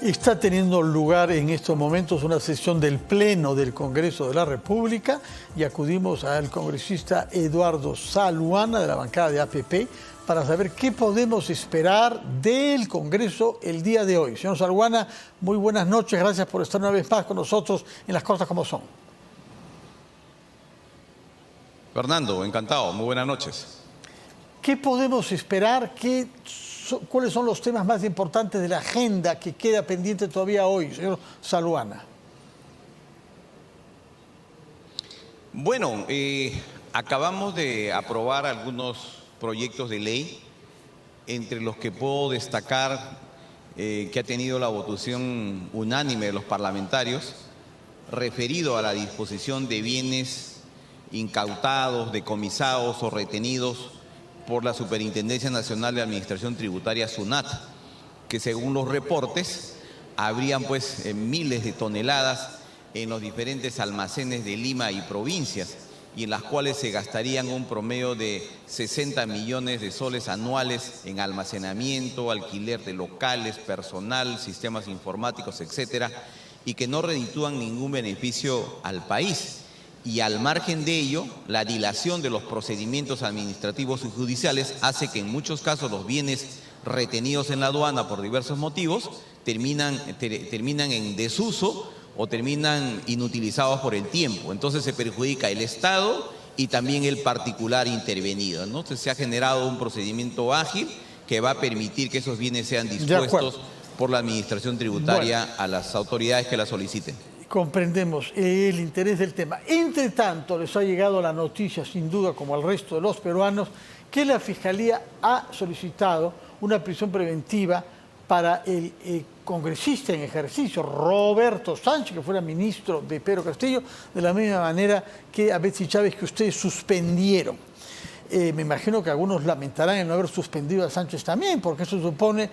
Está teniendo lugar en estos momentos una sesión del Pleno del Congreso de la República y acudimos al congresista Eduardo Zaluana de la bancada de APP para saber qué podemos esperar del Congreso el día de hoy. Señor Zaluana, muy buenas noches, gracias por estar una vez más con nosotros en Las Cosas Como Son. Fernando, encantado, muy buenas noches. ¿Qué podemos esperar? ¿Cuáles son los temas más importantes de la agenda que queda pendiente todavía hoy, señor Zaluana? Bueno, acabamos de aprobar algunos proyectos de ley, entre los que puedo destacar que ha tenido la votación unánime de los parlamentarios, referido a la disposición de bienes incautados, decomisados o retenidos por la Superintendencia Nacional de Administración Tributaria, SUNAT, que según los reportes habrían miles de toneladas en los diferentes almacenes de Lima y provincias, y en las cuales se gastarían un promedio de 60 millones de soles anuales en almacenamiento, alquiler de locales, personal, sistemas informáticos, etcétera, y que no reditúan ningún beneficio al país. Y al margen de ello, la dilación de los procedimientos administrativos y judiciales hace que en muchos casos los bienes retenidos en la aduana por diversos motivos terminan en desuso o terminan inutilizados por el tiempo. Entonces se perjudica el Estado y también el particular intervenido, ¿no? Entonces se ha generado un procedimiento ágil que va a permitir que esos bienes sean dispuestos por la Administración Tributaria a las autoridades que la soliciten. Comprendemos el interés del tema. Entre tanto, les ha llegado la noticia, sin duda, como al resto de los peruanos, que la Fiscalía ha solicitado una prisión preventiva para el congresista en ejercicio, Roberto Sánchez, que fuera ministro de Pedro Castillo, de la misma manera que a Betsy Chávez, que ustedes suspendieron. Me imagino que algunos lamentarán el no haber suspendido a Sánchez también, porque eso supone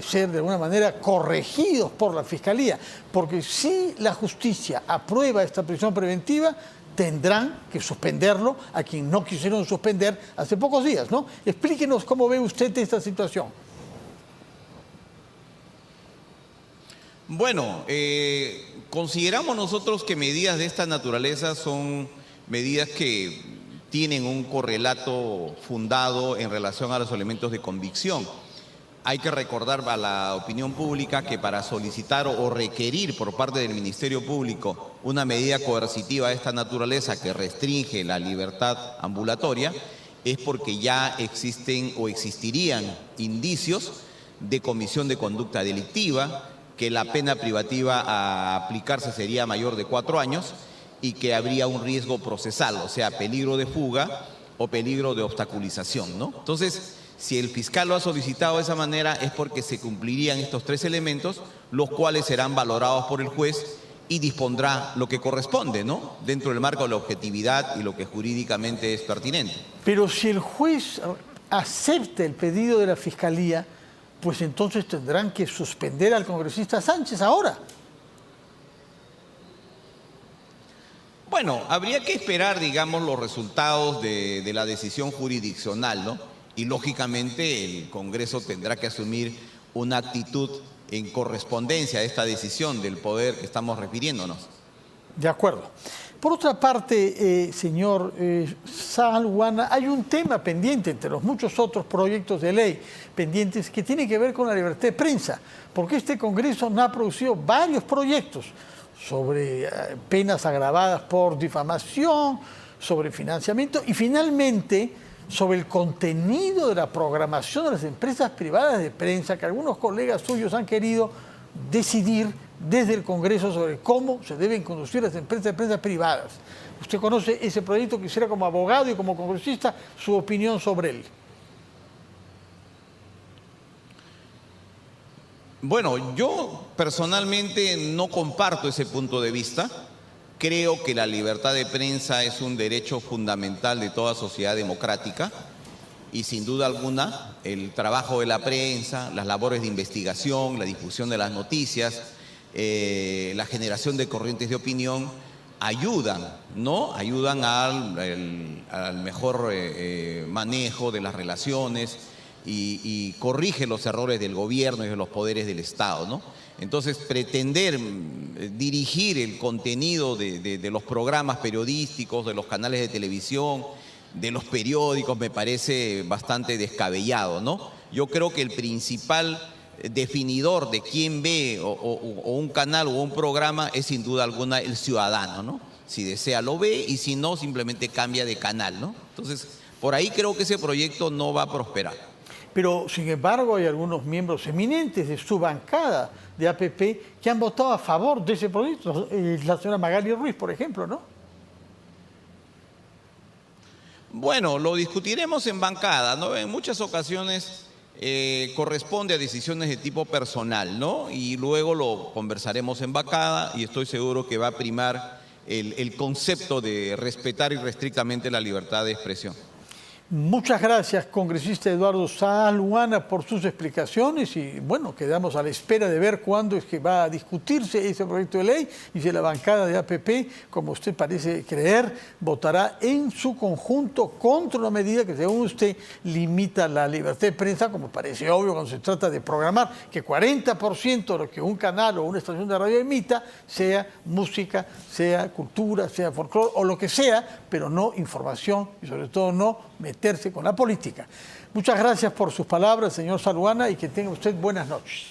ser de alguna manera corregidos por la Fiscalía. Porque si la justicia aprueba esta prisión preventiva, tendrán que suspenderlo a quien no quisieron suspender hace pocos días, ¿no? Explíquenos cómo ve usted esta situación. Bueno, consideramos nosotros que medidas de esta naturaleza son medidas que tienen un correlato fundado en relación a los elementos de convicción. Hay que recordar a la opinión pública que para solicitar o requerir por parte del Ministerio Público una medida coercitiva de esta naturaleza que restringe la libertad ambulatoria es porque ya existen o existirían indicios de comisión de conducta delictiva, que la pena privativa a aplicarse sería mayor de 4 años y que habría un riesgo procesal, o sea, peligro de fuga o peligro de obstaculización, ¿no? Entonces, si el fiscal lo ha solicitado de esa manera es porque se cumplirían estos 3 elementos, los cuales serán valorados por el juez y dispondrá lo que corresponde, ¿no? Dentro del marco de la objetividad y lo que jurídicamente es pertinente. Pero si el juez acepta el pedido de la Fiscalía, pues entonces tendrán que suspender al congresista Sánchez ahora. Bueno, habría que esperar, digamos, los resultados de la decisión jurisdiccional, ¿no? Y lógicamente el Congreso tendrá que asumir una actitud en correspondencia a esta decisión del poder que estamos refiriéndonos. De acuerdo. Por otra parte, señor Zaluana, hay un tema pendiente entre los muchos otros proyectos de ley pendientes que tiene que ver con la libertad de prensa, porque este Congreso ha producido varios proyectos sobre penas agravadas por difamación, sobre financiamiento y finalmente sobre el contenido de la programación de las empresas privadas de prensa, que algunos colegas suyos han querido decidir desde el Congreso sobre cómo se deben conducir las empresas de prensa privadas. Usted conoce ese proyecto, quisiera como abogado y como congresista su opinión sobre él. Bueno, yo personalmente no comparto ese punto de vista. Creo que la libertad de prensa es un derecho fundamental de toda sociedad democrática y sin duda alguna el trabajo de la prensa, las labores de investigación, la difusión de las noticias, la generación de corrientes de opinión ayudan, ¿no? Ayudan al mejor manejo de las relaciones y corrige los errores del gobierno y de los poderes del Estado, ¿no? Entonces, pretender dirigir el contenido de los programas periodísticos, de los canales de televisión, de los periódicos, me parece bastante descabellado, ¿no? Yo creo que el principal definidor de quién ve o un canal o un programa es sin duda alguna el ciudadano, ¿no? Si desea lo ve y si no, simplemente cambia de canal, ¿no? Entonces, por ahí creo que ese proyecto no va a prosperar. Pero, sin embargo, hay algunos miembros eminentes de su bancada de APP que han votado a favor de ese proyecto. La señora Magali Ruiz, por ejemplo, ¿no? Bueno, lo discutiremos en bancada, ¿no? En muchas ocasiones corresponde a decisiones de tipo personal, ¿no? Y luego lo conversaremos en bancada y estoy seguro que va a primar el concepto de respetar irrestrictamente la libertad de expresión. Muchas gracias, congresista Eduardo Saá Luana, por sus explicaciones y, bueno, quedamos a la espera de ver cuándo es que va a discutirse ese proyecto de ley y si la bancada de APP, como usted parece creer, votará en su conjunto contra una medida que, según usted, limita la libertad de prensa, como parece obvio cuando se trata de programar que 40% de lo que un canal o una estación de radio emita sea música, sea cultura, sea folclore o lo que sea, pero no información y sobre todo no meterse con la política. Muchas gracias por sus palabras, señor Saá Luana, y que tenga usted buenas noches.